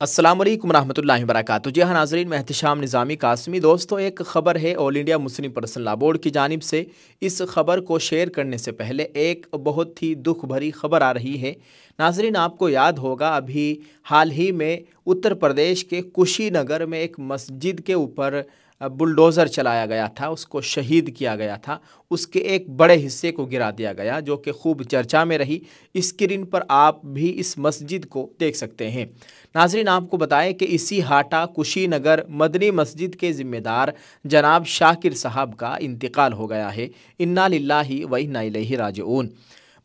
अस्सलाम वालेकुम रहमतुल्लाहि व बरकातुहू। जी हाँ नाज़रीन, मैं एहतिशाम निज़ामी कासमी। दोस्तों, एक ख़बर है all India Muslim personal law board की जानिब से। इस ख़बर को शेयर करने से पहले एक बहुत ही दुख भरी ख़बर आ रही है। नाज़रीन, आपको याद होगा अभी हाल ही में उत्तर प्रदेश के कुशीनगर में एक मस्जिद के ऊपर बुलडोज़र चलाया गया था, उसको शहीद किया गया था। उसके एक बड़े हिस्से को गिरा दिया गया, जो कि खूब चर्चा में रही। स्क्रीन पर आप भी इस मस्जिद को देख सकते हैं। नाज़रीन, आपको बताएं कि इसी हाटा कुशीनगर मदनी मस्जिद के ज़िम्मेदार जनाब शाकिर साहब का इंतकाल हो गया है। इन्ना लिल्लाहि व इन्ना इलैहि राजिऊन।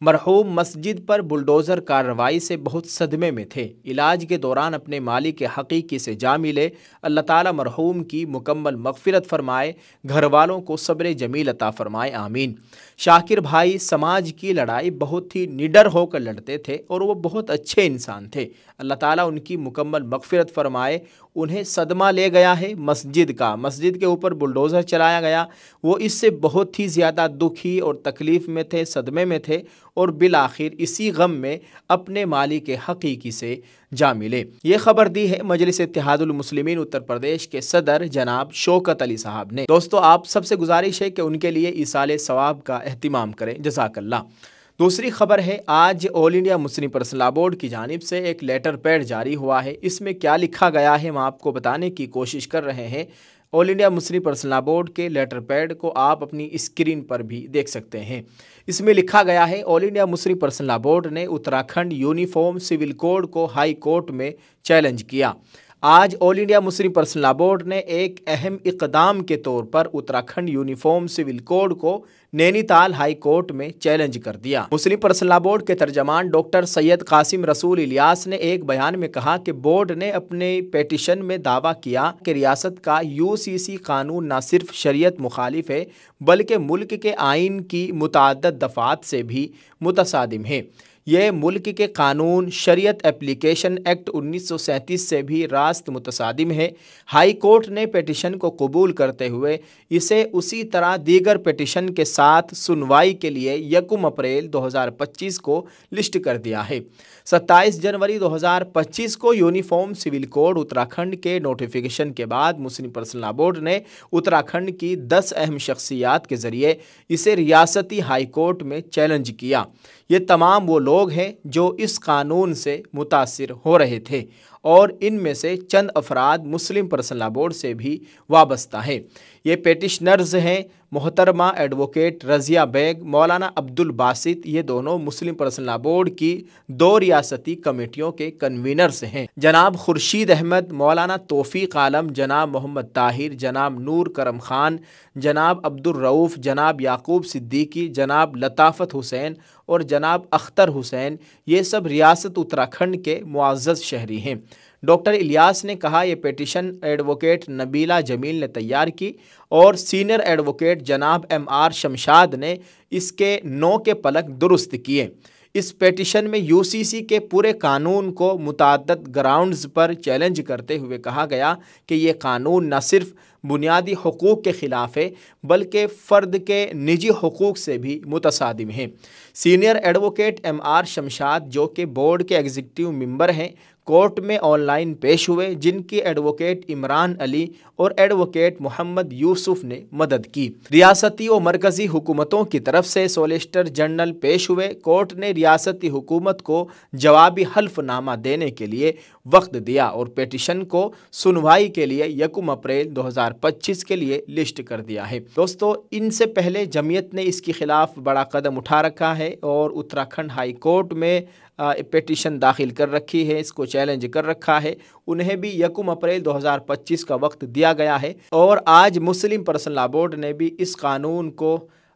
मरहूम मस्जिद पर बुलडोज़र कार्रवाई से बहुत सदमे में थे। इलाज के दौरान अपने मालिक के हकीकी से जा मिले। अल्लाह ताला मरहूम की मुकम्मल मग़फ़िरत फ़रमाए, घर वालों को सब्र जमील अता फ़रमाए, आमीन। शाकिर भाई समाज की लड़ाई बहुत ही निडर होकर लड़ते थे और वो बहुत अच्छे इंसान थे। अल्लाह ताला उनकी मुकम्मल मग़फ़िरत फ़रमाए। उन्हें सदमा ले गया है मस्जिद का, मस्जिद के ऊपर बुलडोज़र चलाया गया। वो इससे बहुत ही ज़्यादा दुखी और तकलीफ़ में थे, सदमे में थे और बिल आखिर इसी गम में अपने मालिक हकीकी से जा मिले। ये खबर दी है मजलिस इत्तेहादुल मुस्लिमीन उत्तर प्रदेश के सदर जनाब शौकत अली साहब ने। दोस्तों, आप सबसे गुजारिश है कि उनके लिए ईसाले सवाब का एहतिमाम करें। जज़ाकल्लाह। दूसरी खबर है, आज all India Muslim personal law board की जानिब से एक लेटर पैड जारी हुआ है। इसमें क्या लिखा गया है हम आपको बताने की कोशिश कर रहे हैं। All India Muslim personal law board के लेटर पैड को आप अपनी स्क्रीन पर भी देख सकते हैं। इसमें लिखा गया है, all India Muslim personal law board ने उत्तराखंड यूनिफॉर्म सिविल कोड को हाई कोर्ट में चैलेंज किया। आज all India Muslim personal law board ने एक अहम इक़दाम के तौर पर उत्तराखंड यूनिफॉर्म सिविल कोड को नैनीताल हाई कोर्ट में चैलेंज कर दिया। मुस्लिम पर्सनल लॉ बोर्ड के तर्जमान डॉक्टर सैयद कासिम रसूल इलियास ने एक बयान में कहा कि बोर्ड ने अपने पेटिशन में दावा किया कि रियासत का यूसीसी कानून न सिर्फ शरीयत मुखालिफ है बल्कि मुल्क के आइन की मुतअद्दिद दफ़ात से भी मुतसादिम है। यह मुल्क के कानून शरीयत एप्लीकेशन एक्ट 1937 से भी रास्त मुतसादिम है। हाई कोर्ट ने पेटिशन को कबूल करते हुए इसे उसी तरह दीगर पेटिशन के साथ सुनवाई के लिए 1 अप्रैल 2025 को लिस्ट कर दिया है। 27 जनवरी 2025 को यूनिफॉर्म सिविल कोड उत्तराखंड के नोटिफिकेशन के बाद मुस्लिम पर्सनल लॉ बोर्ड ने उत्तराखंड की 10 अहम शख्सियात के ज़रिए इसे रियासती हाई कोर्ट में चैलेंज किया। ये तमाम वो लोग हैं जो इस कानून से मुतासिर हो रहे थे और इनमें से चंद अफराद मुस्लिम पर्सनल लॉ बोर्ड से भी वाबस्ता हैं। ये पेटिशनर्स हैं मोहतरमा एडवोकेट रज़िया बेग, मौलाना अब्दुल बासित। ये दोनों मुस्लिम पर्सनल लॉ बोर्ड की 2 रियासती कमेटियों के कन्वीनर्स हैं। जनाब खुर्शीद अहमद, मौलाना तौफीक आलम, जनाब मोहम्मद ताहिर, जनाब नूर करम खान, जनाब अब्दुल रऊफ़, जनाब याकूब सिद्दीकी, जनाब लताफ़त हुसैन और जनाब अख्तर हुसैन। ये सब रियासत उत्तराखंड के मुअज़्ज़ज़ शहरी हैं। डॉक्टर इलियास ने कहा, यह पेटिशन एडवोकेट नबीला जमील ने तैयार की और सीनियर एडवोकेट जनाब MR शमशाद ने इसके 9 के पलक दुरुस्त किए। इस पेटिशन में यूसीसी के पूरे कानून को मुतअद्दिद ग्राउंड्स पर चैलेंज करते हुए कहा गया कि ये कानून न सिर्फ बुनियादी हुकूक के ख़िलाफ़ है बल्कि फ़र्द के निजी हुकूक से भी मुतसादिम है। सीनियर एडवोकेट MR शमशाद, जो कि बोर्ड के एग्जीक्यूटिव मेंबर हैं, कोर्ट में ऑनलाइन पेश हुए, जिनकी एडवोकेट इमरान अली और एडवोकेट मोहम्मद यूसुफ ने मदद की। रियासती और मरकज़ी हुकूमतों की तरफ से सोलिसिटर जनरल पेश हुए। कोर्ट ने रियासती हुकूमत को जवाबी हल्फनामा देने के लिए वक्त दिया और पेटिशन को सुनवाई के लिए 1 अप्रैल 2025 के लिए लिस्ट कर दिया है। दोस्तों, इनसे पहले जमीयत ने इसके खिलाफ बड़ा कदम उठा रखा है और उत्तराखंड हाई कोर्ट में पेटिशन दाखिल कर रखी है, इसको चैलेंज कर रखा है। उन्हें भी 1 अप्रैल 2025 का वक्त दिया गया है और आज मुस्लिम पर्सनल लॉ बोर्ड ने भी इस कानून को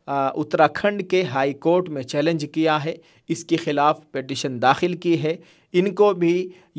उत्तराखंड के हाई कोर्ट में चैलेंज किया है, इसके ख़िलाफ़ पेटिशन दाखिल की है। इनको भी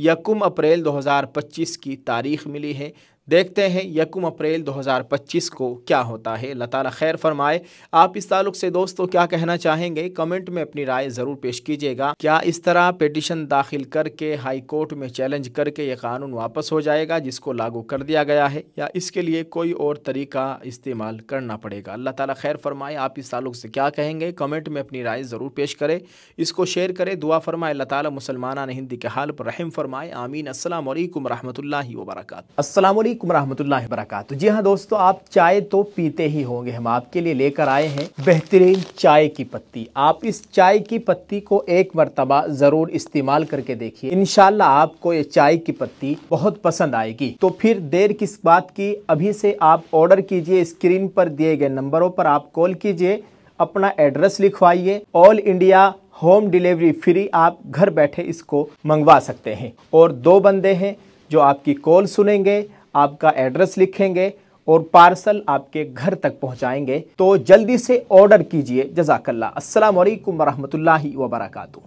1 अप्रैल 2025 की तारीख़ मिली है। देखते हैं 1 अप्रैल 2025 को क्या होता है। अल्लाह ताला खैर फरमाए। आप इस ताल्लुक़ से दोस्तों क्या कहना चाहेंगे, कमेंट में अपनी राय ज़रूर पेश कीजिएगा। क्या इस तरह पेटिशन दाखिल करके हाई कोर्ट में चैलेंज करके ये कानून वापस हो जाएगा जिसको लागू कर दिया गया है, या इसके लिए कोई और तरीका इस्तेमाल करना पड़ेगा? अल्लाह ताला खैर फरमाए। आप इस ताल्लुक़ से क्या कहेंगे, कमेंट में अपनी राय ज़रूर पेश करें, इसको शेयर करें, दुआ फरमाए। अल्लाह ताला मुसलमाना हिंदी के हाल पर रहम फरमाए। फरमाए आमीन। अस्सलाम वालेकुम रहमतुल्लाहि व बरकातहू। अस्सलाम वालेकुम रहमतुल्लाहि व बरकातहू। जी हाँ दोस्तों, आप चाय तो पीते ही होंगे। हम आपके लिए लेकर आए हैं बेहतरीन चाय की पत्ती। आप इस चाय की पत्ती को एक मरतबा जरूर इस्तेमाल करके देखिए, इंशाल्लाह आपको ये चाय की पत्ती बहुत पसंद आएगी। तो फिर देर किस बात की, अभी से आप ऑर्डर कीजिए। स्क्रीन पर दिए गए नंबरों पर आप कॉल कीजिए, अपना एड्रेस लिखवाइए। All India home delivery free, आप घर बैठे इसको मंगवा सकते हैं। और 2 बंदे हैं जो आपकी कॉल सुनेंगे, आपका एड्रेस लिखेंगे और पार्सल आपके घर तक पहुंचाएंगे। तो जल्दी से ऑर्डर कीजिए। जज़ाकल्लाह। अस्सलाम वालेकुम वरहमतुल्लाहि व बरकातहू।